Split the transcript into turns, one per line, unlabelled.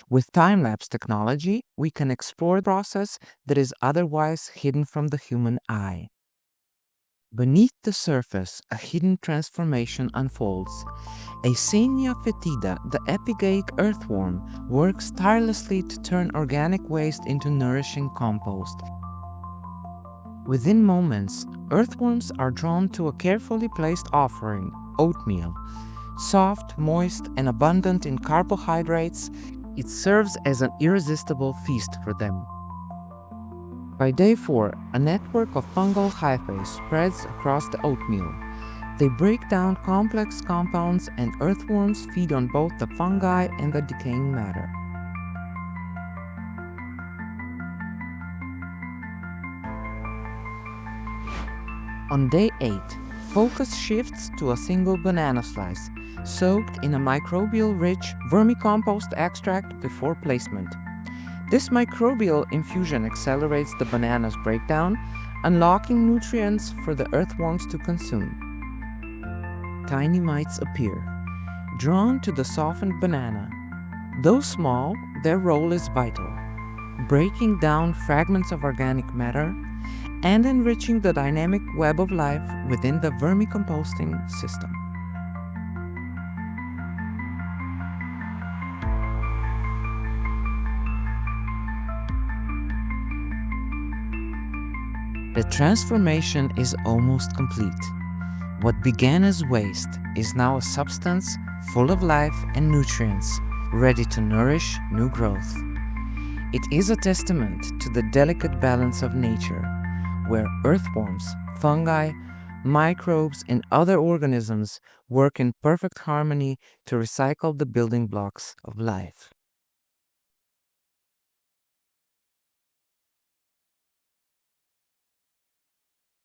With time-lapse technology, we can explore a process that is otherwise hidden from the human eye. Beneath the surface, a hidden transformation unfolds. Eisenia fetida, the epigeic earthworm, works tirelessly to turn organic waste into nourishing compost. Within moments, earthworms are drawn to a carefully placed offering, oatmeal. Soft, moist, and abundant in carbohydrates, it serves as an irresistible feast for them. By day 4, a network of fungal hyphae spreads across the oatmeal. They break down complex compounds, and earthworms feed on both the fungi and the decaying matter. On day 8, focus shifts to a single banana slice, soaked in a microbial-rich vermicompost extract before placement. This microbial infusion accelerates the banana's breakdown, unlocking nutrients for the earthworms to consume. Tiny mites appear, drawn to the softened banana. Though small, their role is vital, breaking down fragments of organic matter and enriching the dynamic web of life within the vermicomposting system. The transformation is almost complete. What began as waste is now a substance full of life and nutrients, ready to nourish new growth. It is a testament to the delicate balance of nature, where earthworms, fungi, microbes, and other organisms work in perfect harmony to recycle the building blocks of life.